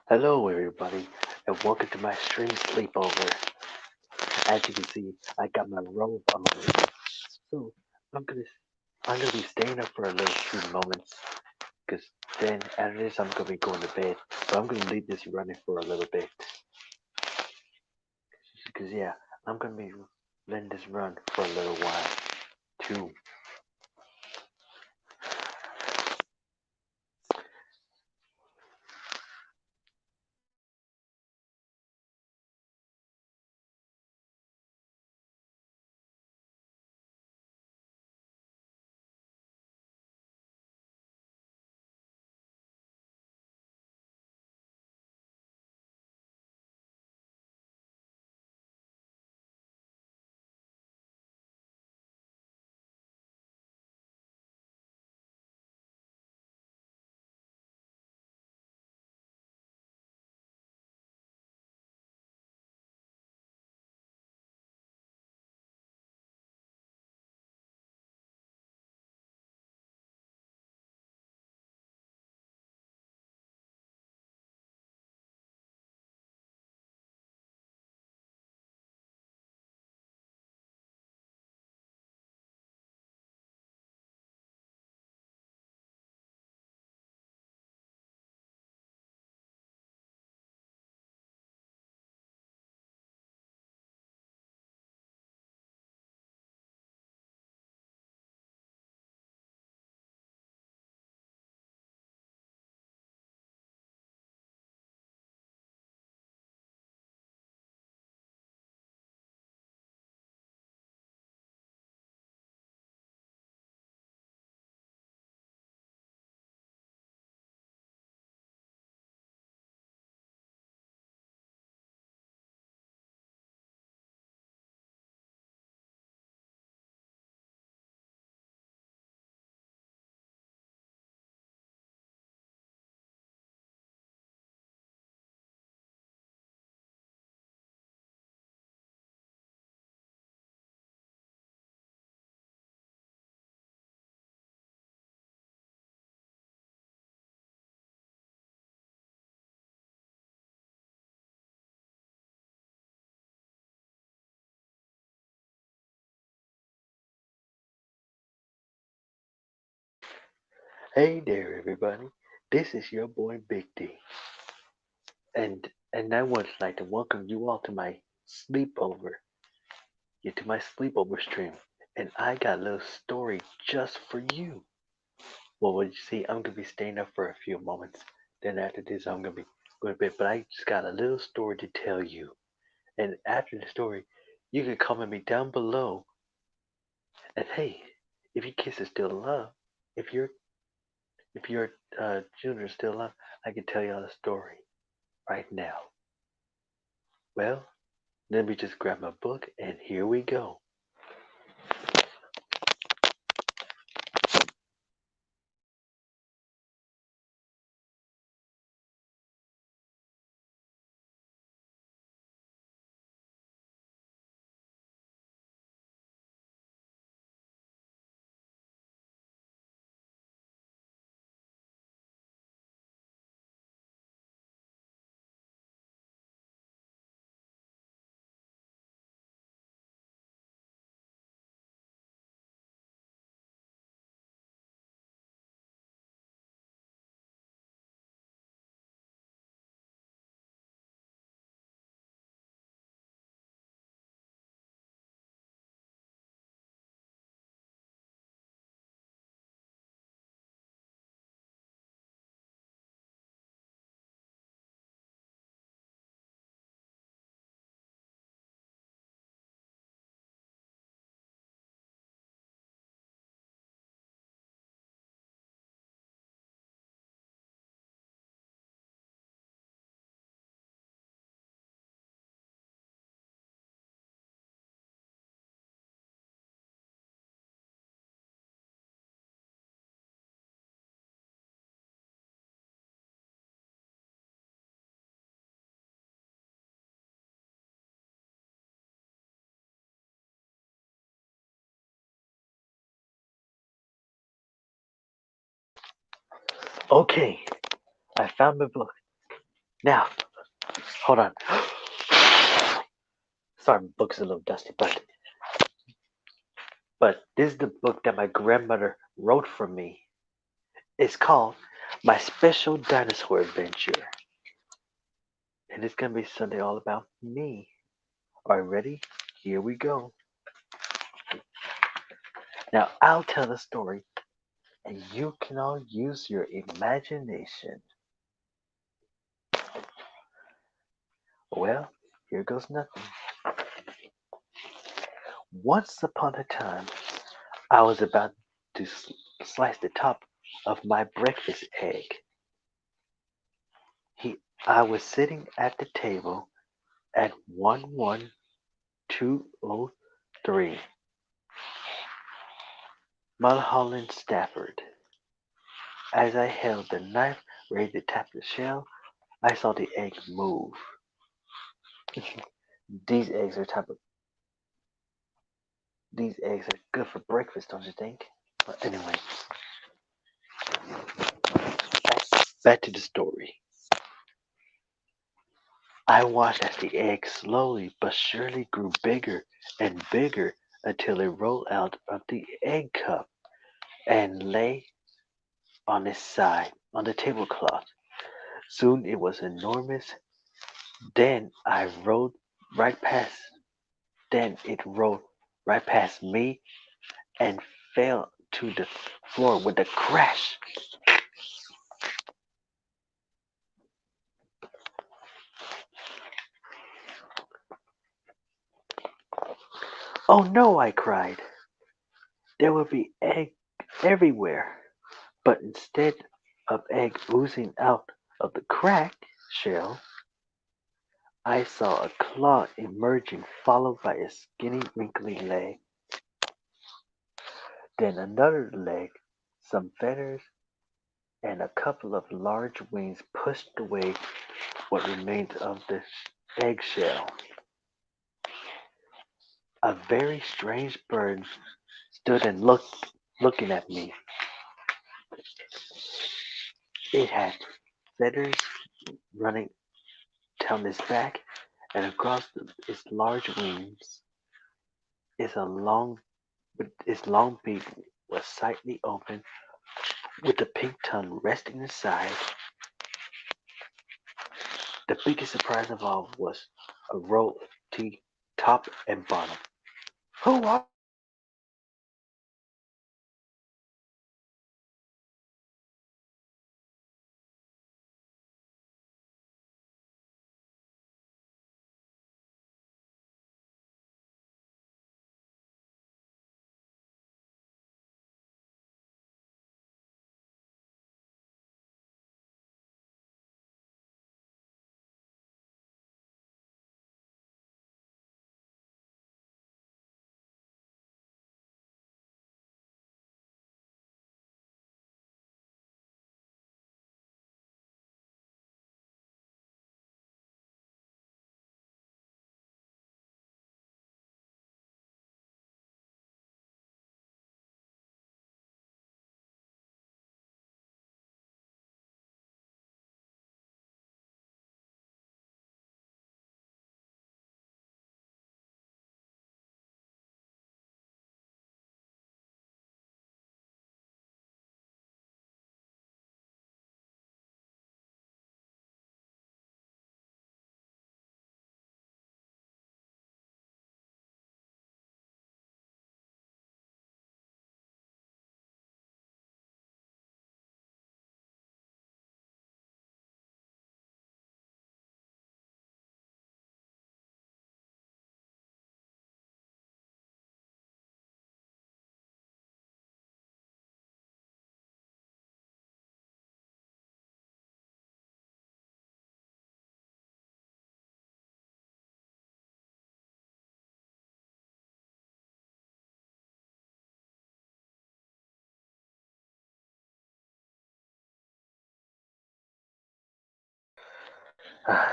Hello, everybody, and welcome to my stream sleepover. As you can see, I got my robe on, so I'm gonna I'm gonna be staying up for a little few moments, cause then after this I'm gonna be going to bed. So I'm gonna leave this running for a little bit, cause yeah, I'm gonna be letting this run for a little while too. Hey there, everybody. This is your boy Big D, and I would like to welcome you all to my sleepover. Yeah, to my sleepover stream, and I got a little story just for you. Well, what you see, I'm gonna be staying up for a few moments. Then after this, I'm gonna be going to bed. But I just got a little story to tell you. And after the story, you can comment me down below. And hey, if your kids are still alive, if your if your children are still alive, I can tell y'all the story right now. Well, let me just grab my book, and here we go. Okay, I found my book. Now, hold on. Sorry, my book's a little dusty, but this is the book that my grandmother wrote for me. It's called My Special Dinosaur Adventure, and it's gonna be something all about me. Are you ready? Here we go. Now I'll tell the story, and you can all use your imagination. Well, here goes nothing. Once upon a time, I was about to slice the top of my breakfast egg. He, I was sitting at the table at 11203 Mulholland Stafford. As I held the knife ready to tap the shell, I saw the egg move. These eggs are type of these eggs are good for breakfast, don't you think? But anyway, back to the story. I watched as the egg slowly but surely grew bigger and bigger until it rolled out of the egg cup and lay on its side on the tablecloth. Soon it was enormous. Then I rolled right past. Then it rolled right past me and fell to the floor with a crash. Oh no, I cried. There would be egg everywhere. But instead of egg oozing out of the cracked shell, I saw a claw emerging, followed by a skinny, wrinkly leg. Then another leg, some feathers, and a couple of large wings pushed away what remained of the eggshell. A very strange bird stood and looking at me. It had feathers running down its back, and across its large wings its a long its long beak was slightly open, with the pink tongue resting inside. The biggest surprise of all was a row of teeth, top and bottom. Who are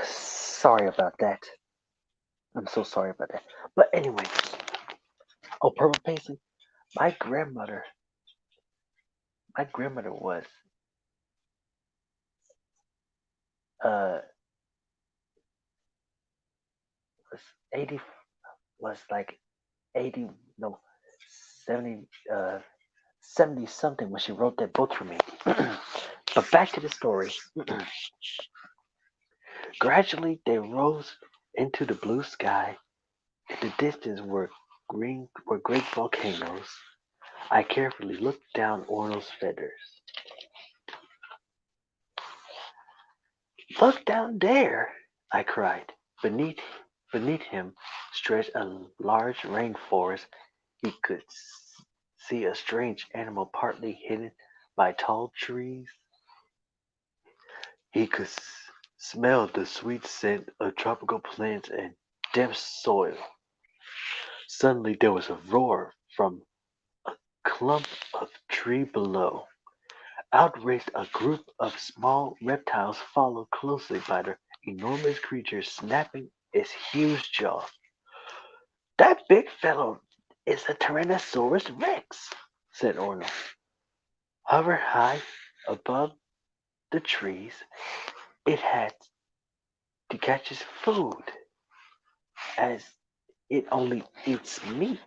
sorry about that. I'm so sorry about that. But anyway, oh, Purple Paisley, my grandmother, my grandmother was uh was 80, was like 80, no, 70, 70 something when she wrote that book for me. But back to the story. Gradually, they rose into the blue sky. In the distance were great volcanoes. I carefully looked down Orno's feathers. Look down there! I cried. Beneath him stretched a large rainforest. He could see a strange animal partly hidden by tall trees. He could smell the sweet scent of tropical plants and damp soil. Suddenly there was a roar from a clump of tree below. Out raced a group of small reptiles followed closely by the enormous creature snapping its huge jaws. That big fellow is a Tyrannosaurus Rex, said Orno. Hover high above the trees, it had to catch its food, as it only eats meat.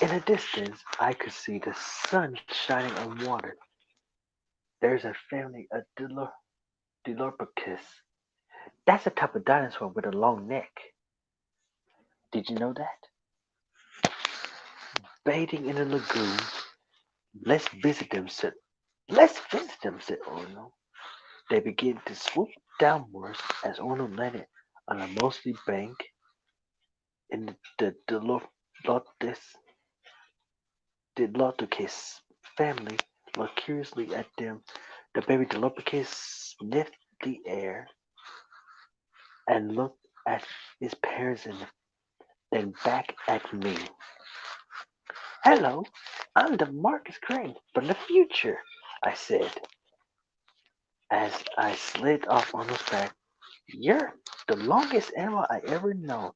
In the distance, I could see the sun shining on water. There's a family of Dilopicus. That's a type of dinosaur with a long neck. Did you know that? Bathing in the lagoon. Let's visit them, said Orno. They began to swoop downwards as Orno landed on a mossy bank in the Dilopicus family looked curiously at them. The baby Dilopicus sniffed the air and looked at his parents and then back at me. Hello, I'm the Marcus Crane from the future, I said as I slid off on his back. You're the longest animal I ever known.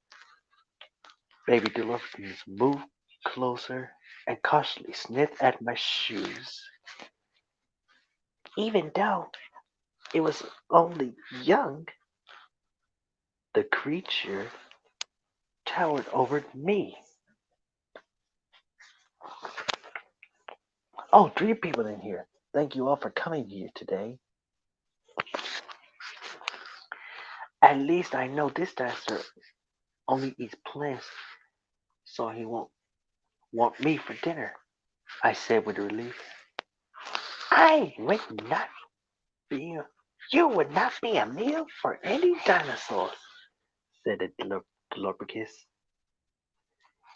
Baby Dolphins moved closer and cautiously sniffed at my shoes. Even though it was only young, the creature towered over me. Oh, three people in here. Thank you all for coming here today. At least I know this dinosaur only eats plants, so he won't want me for dinner, I said with relief. I would not be you would not be a meal for any dinosaurs, said the Dilopicus.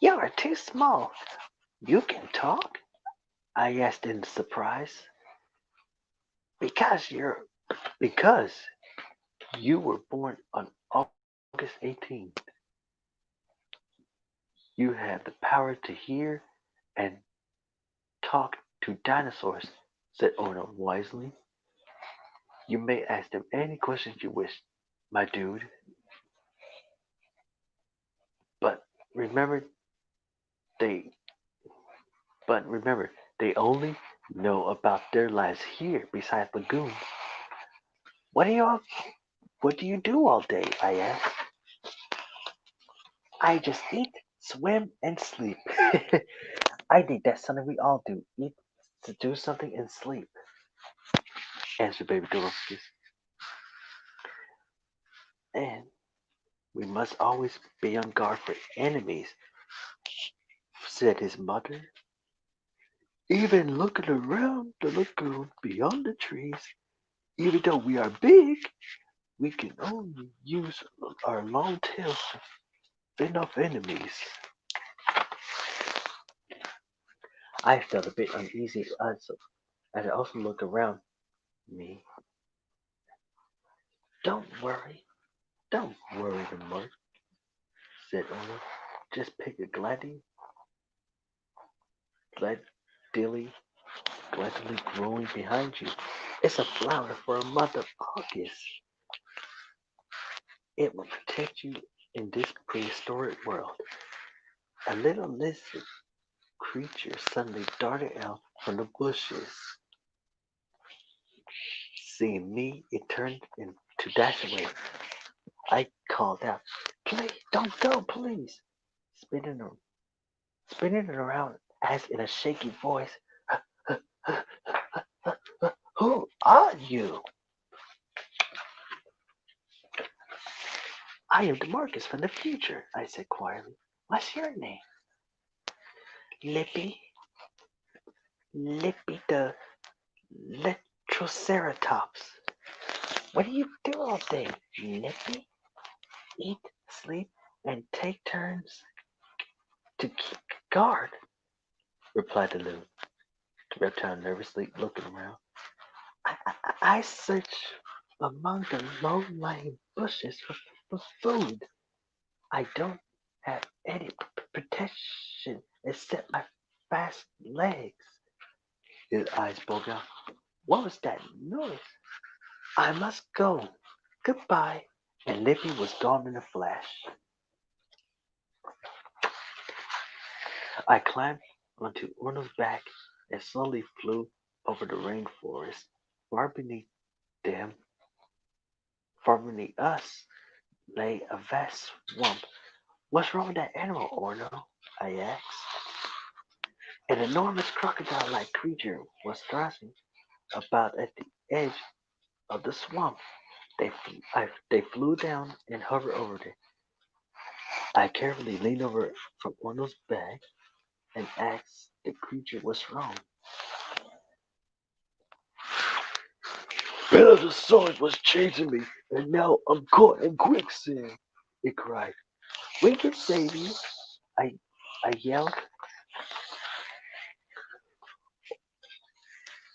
You are too small. You can talk? I asked in surprise. Because you're because you were born on August 18th. You have the power to hear and talk to dinosaurs, said Ono wisely. You may ask them any questions you wish, my dude. But remember they but remember they only know about their lives here besides lagoons. What do you what do you do all day? I asked. I just eat, swim, and sleep. I think that's something we all do. Eat to do something and sleep, answered Baby Dolphus. And we must always be on guard for enemies, said his mother. Even looking around the lagoon beyond the trees, even though we are big, we can only use our long tails to fend off enemies. I felt a bit uneasy as I also looked around me. Don't worry, don't worry, remarked, said Ona. Just pick a glad, dilly, gladly growing behind you. It's a flower for a month of August. It will protect you in this prehistoric world. A little lizard creature suddenly darted out from the bushes. Seeing me, it turned to dash away. I called out, "Please, don't go, please!" Spinning, spinning it around, asked in a shaky voice, "Who are you?" "I am Demarcus from the future," I said quietly. "What's your name?" "Lippy, Lippy the Letroceratops." "What do you do all day, Lippy?" "Eat, sleep, and take turns to keep guard," replied the little reptile nervously looking around. I search among the low-lying bushes for food. I don't have any protection except my fast legs." His eyes bulged out. "What was that noise?" "I must go. Goodbye." And Lippy was gone in a flash. I climbed onto Orno's back and slowly flew over the rainforest. Far beneath them, far beneath us, lay a vast swamp. "What's wrong with that animal, Orno?" I asked. An enormous crocodile-like creature was thrashing about at the edge of the swamp. They flew down and hovered over it. I carefully leaned over from Orno's back and asked the creature what's wrong. "Spinosaurus was chasing me, and now I'm caught in quicksand," it cried. "We can save you," I, I yelled.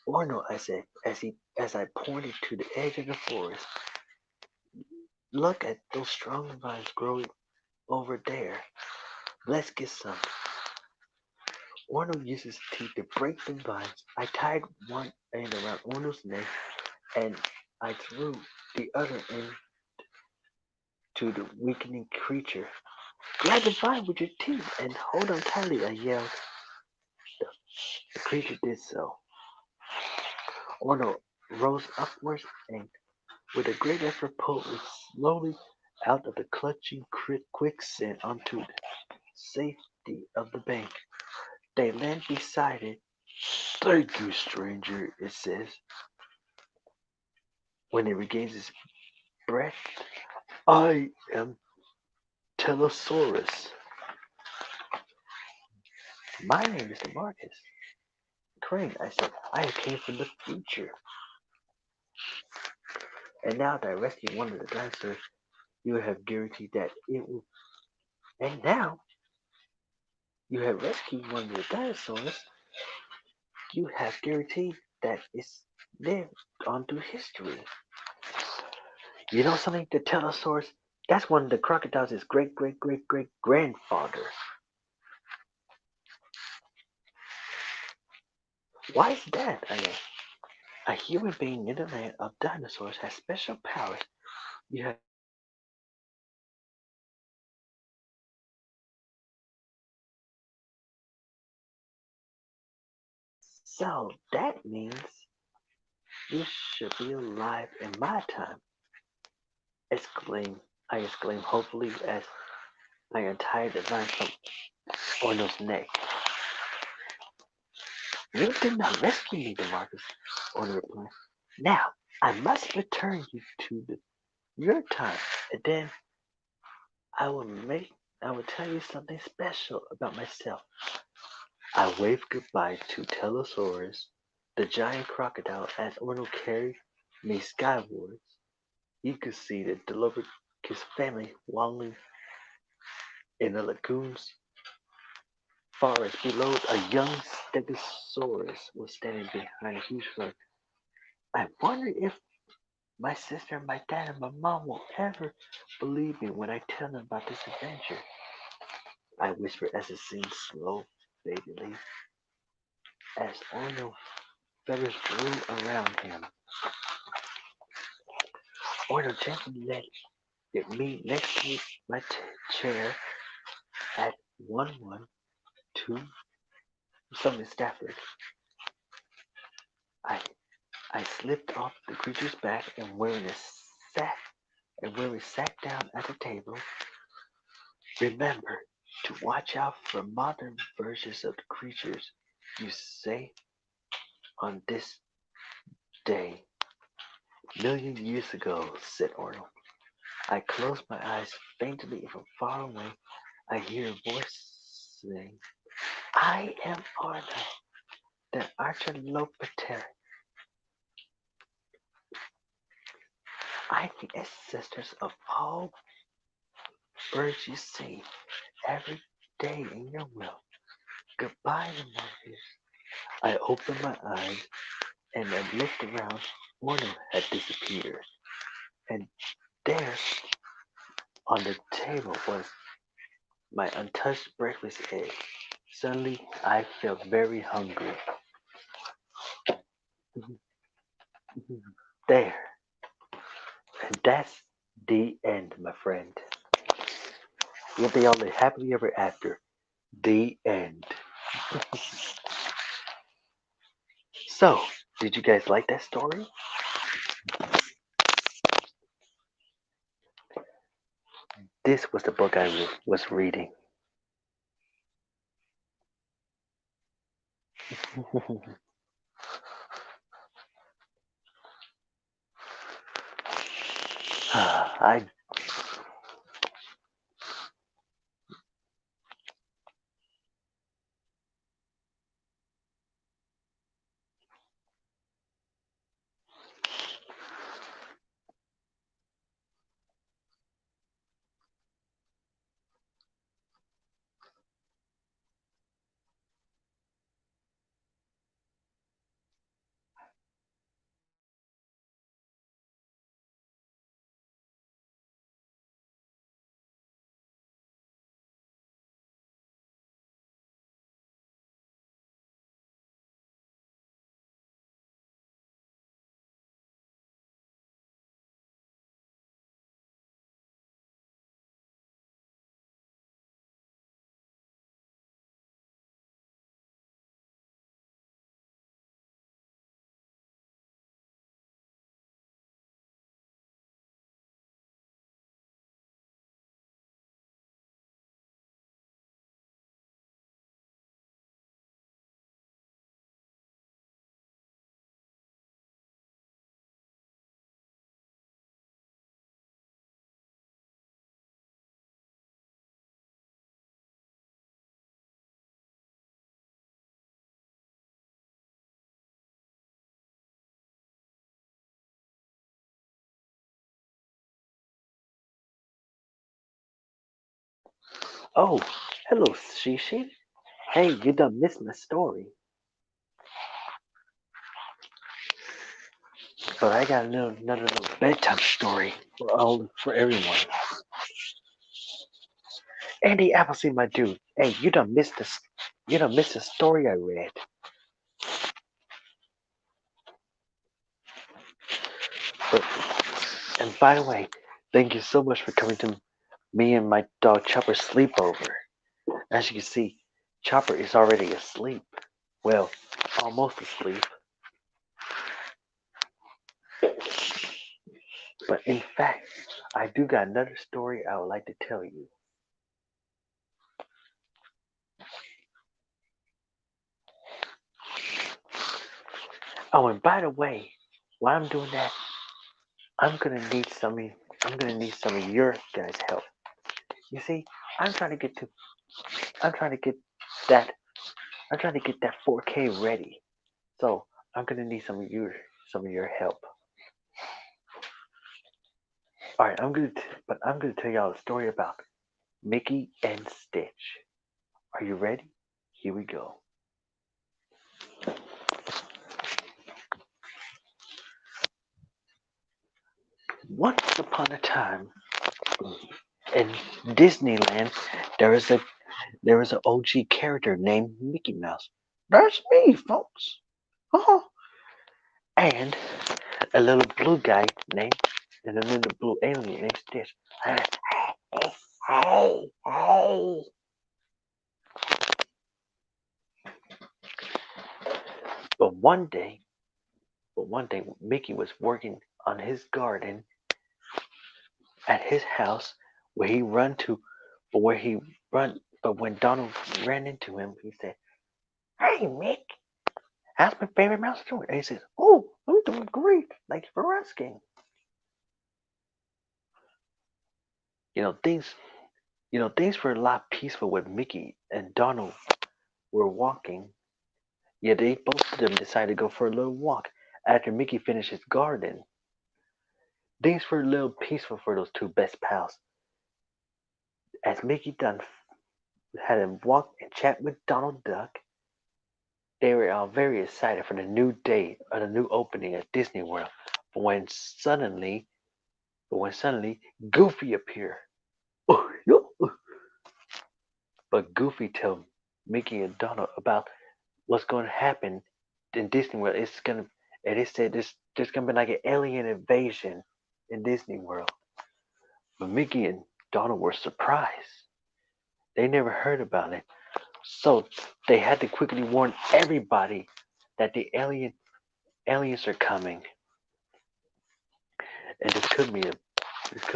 "Orno," I said, as I pointed to the edge of the forest, "look at those strong vines growing over there. Let's get some." Orno used his teeth to break the vines. I tied one end around Orno's neck and I threw the other end to the weakening creature. "Grab the vine with your teeth and hold on tightly," I yelled. The creature did so. Orno rose upwards and with a great effort pulled it slowly out of the clutching quicksand onto the safety of the bank. They landed beside it. "Thank you, stranger," it says when it regains its breath. "I am Telosaurus." "My name is Demarcus Crane," I said. "I came from the future. And now that I rescued one of the dinosaurs, you have guaranteed that it will. And now you have rescued one of the dinosaurs, you have guaranteed that it's lived on through history. You know something? The Telosaurus, that's one of the crocodiles' great great great great grandfather." "Why is that?" I asked. "A human being in the land of dinosaurs has special powers. You have so that means you should be alive in my time," exclaimed I exclaimed hopefully as I untied the vine from Orno's neck. "You did not rescue me, Demarcus," Orno replied. "Now I must return you to your time, and then I will make I will tell you something special about myself." I waved goodbye to Telosaurus, the giant crocodile, as Orno carried me skywards. You could see the Dilophosaurus family wallowing in the lagoon's forest below. A young Stegosaurus was standing behind a huge rock. I wonder if my sister, my dad, and my mom will ever believe me when I tell them about this adventure," I whispered as the scene slowly faded as Orno feathers drew around him. Orno gently led me next to my chair at 112 Summit Stafford. I, I slipped off the creature's back sat and where we sat down at the table. Remember to watch out for modern versions of the creatures you say on this day. Million years ago, said Arnold. I close my eyes faintly from far away. I hear a voice saying, I am Arnold, the Archaeopteryx. I'm the ancestors of all birds you see every day in your will. Goodbye, Morpheus. I opened my eyes and I looked around. Arnold had disappeared. And there, on the table, was my untouched breakfast egg. Suddenly, I felt very hungry. There, and that's the end, my friend. You'll be all happily ever after. The end. So, did you guys like that story? This was the book I was reading. I Oh, hello, Shishi. Hey, you done missed my story, but I got another little bedtime story for everyone. Andy Appleseed, my dude. Hey, you done missed this. You done missed the story I read. But, and by the way, thank you so much for coming to me and my dog Chopper's sleepover. As you can see, Chopper is already asleep. Well, almost asleep. But in fact, I do got another story I would like to tell you. Oh, and by the way, while I'm doing that, I'm gonna need some. I'm gonna need some of your guys' help. You see, I'm trying to get to. I'm trying to get that. I'm trying to get that 4K ready. So I'm gonna need some of your help. All right, but I'm gonna tell y'all a story about Mickey and Stitch. Are you ready? Here we go. Once upon a time, in Disneyland, there was a there was an OG character named Mickey Mouse. That's me, folks. Oh, and a little blue guy named and a little blue alien named Stitch. Hey, hey. But one day, But one day Mickey was working on his garden at his house where he run to, but where he run, but when Donald ran into him, he said, "Hey, Mick, how's my favorite mouse doing?" And he says, "Oh, I'm doing great. Thanks for asking." You know things. Things were a lot peaceful when Mickey and Donald were walking. Yeah, they both of them decided to go for a little walk after Mickey finished his garden. Things were a little peaceful for those two best pals. As Mickey done had him walk and chat with Donald Duck, they were all very excited for the new day or the new opening at Disney World. But when suddenly Goofy appeared. But Goofy told Mickey and Donald about what's going to happen in Disney World. And it said there's gonna be like an alien invasion in Disney World. But Mickey and Donald were surprised. They never heard about it. So they had to quickly warn everybody that the aliens are coming. And this could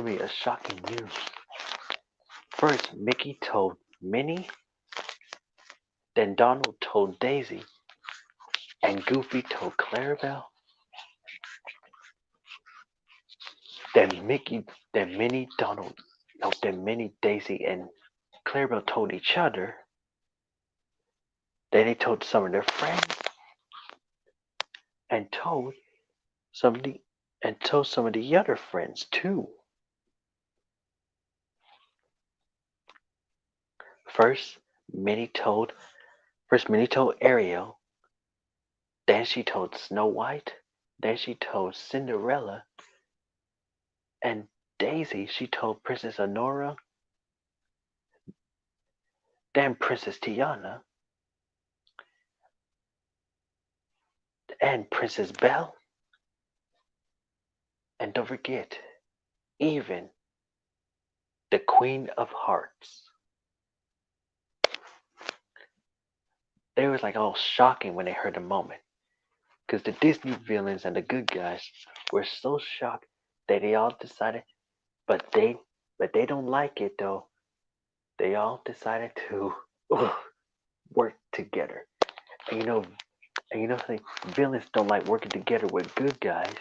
be a shocking news. First, Mickey told Minnie, then Donald told Daisy, and Goofy told Clarabelle, then Minnie, Donald, no, then Minnie, Daisy, and Clarabelle told each other. Then they told some of their friends, and some of the told some of the other friends too. First, Minnie told Ariel, then she told Snow White, then she told Cinderella, and Daisy she told Princess Honora, then Princess Tiana, and Princess Belle, and don't forget, even the Queen of Hearts. They was like all shocking when they heard the moment, because the Disney villains and the good guys were so shocked that they all decided, but they don't like it though. They all decided to work together. And villains don't like working together with good guys,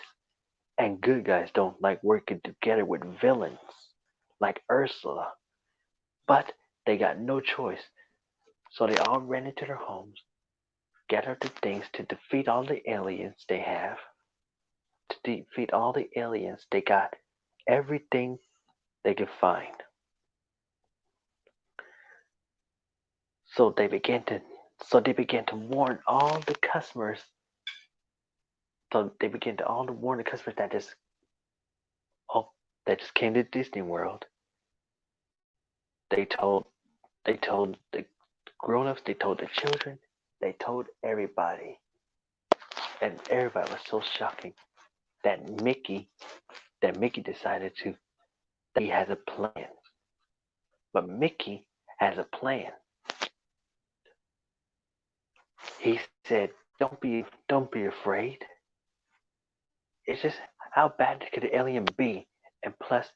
and good guys don't like working together with villains like Ursula. But they got no choice, so they all ran into their homes, gathered the things to defeat all the aliens they have. To defeat all the aliens, they got everything they could find. So they began to warn all the customers. So they began to all to warn the customers oh, that just came to Disney World. They told the grown-ups, they told the children, they told everybody. And everybody was so shocking that Mickey decided that he has a plan. But Mickey has a plan. He said, don't be afraid. It's just how bad could an alien be? And plus,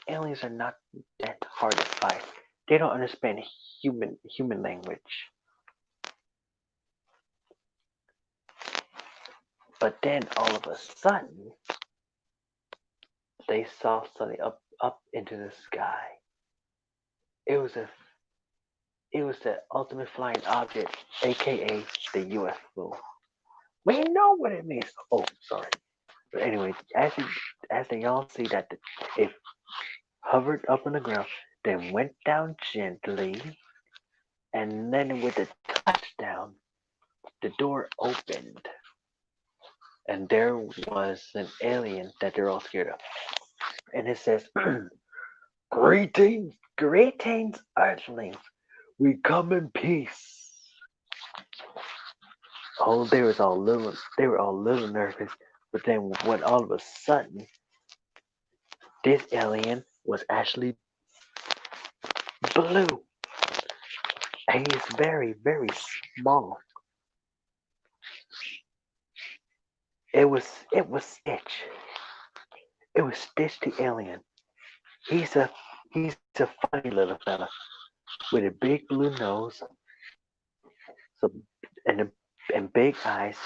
aliens are not that hard to fight. They don't understand human language. But then all of a sudden, they saw something up into the sky. It was the ultimate flying object, aka the UFO. We know what it means. Oh, sorry. But anyway, as they all see that it hovered up on the ground, then went down gently, and then with a touchdown, the door opened, and there was an alien that they're all scared of. And it says, greetings, Earthlings. We come in peace. Oh, they were all little nervous. But then when all of a sudden, this alien was actually blue. And he's very, very small. It was Stitch. It was Stitch the alien. He's a he's a funny little fella with a big blue nose, some and big eyes,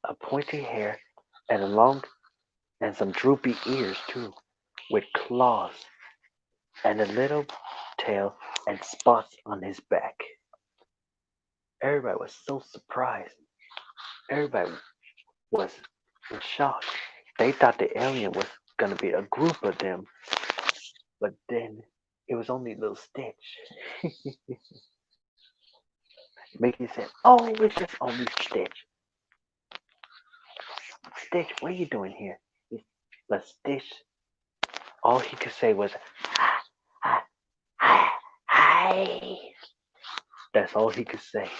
a pointy hair, and a long and some droopy ears too, with claws and a little tail and spots on his back. Everybody was so surprised. Everybody was in shock. They thought the alien was gonna be a group of them, but then it was only little Stitch. Mickey said, "Oh, it's just only Stitch. Stitch, what are you doing here?" But Stitch, all he could say was, "Hi, hi, hi, hi." That's all he could say.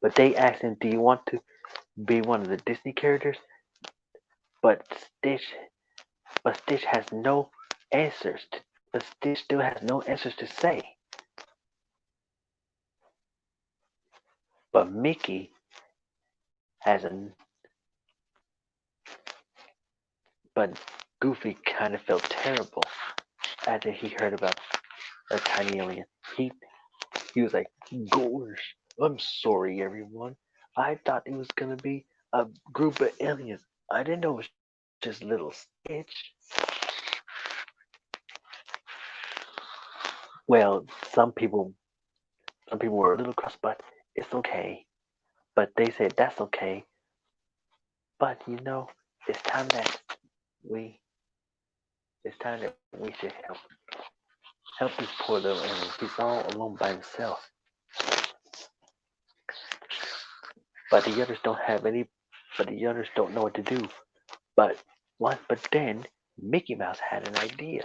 But they asked him, "Do you want to be one of the Disney characters?" But Stitch, but Stitch has no answers. But Stitch still has no answers to say. But Mickey has a, but Goofy kind of felt terrible after he heard about a tiny alien. He he was like, "Gosh, I'm sorry, everyone. I thought it was gonna be a group of aliens. I didn't know it was just little Stitch." Well, some people were a little cross, but it's okay. But they said that's okay. But it's time that we it's time that we should help this poor little alien. He's all alone by himself. But the others don't have any. But the others don't know what to do. But but then Mickey Mouse had an idea.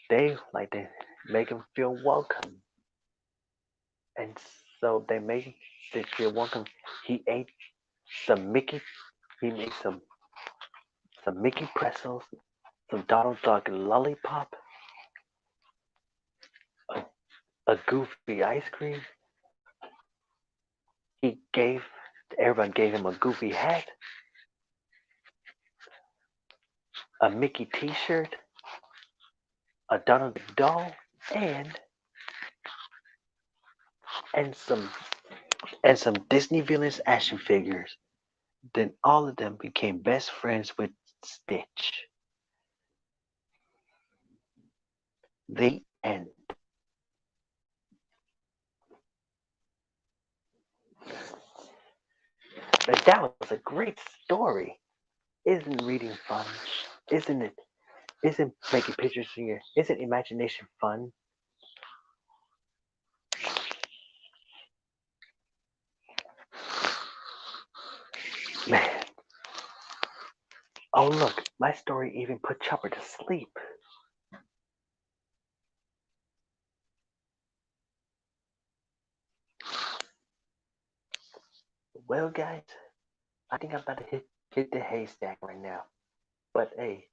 They like to make him feel welcome, and so they made him feel welcome. He ate some Mickey. He made some Mickey pretzels, some Donald Duck lollipop, a, a Goofy ice cream. He gave Everyone gave him a Goofy hat, a Mickey T-shirt, a Donald Duck doll, and and some and some Disney villains action figures. Then all of them became best friends with Stitch. The end. But that was a great story. Isn't reading fun? Isn't it? Isn't making pictures in your? Isn't imagination fun? Man. Oh look, my story even put Chopper to sleep. Well, guys, I think I'm about to hit the haystack right now. But hey,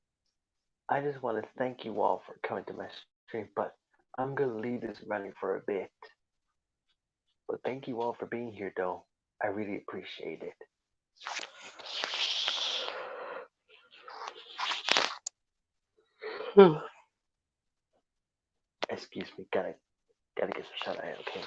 I just want to thank you all for coming to my stream. But I'm gonna leave this running for a bit. But thank you all for being here, though. I really appreciate it. Excuse me, gotta get some shut eye. Okay.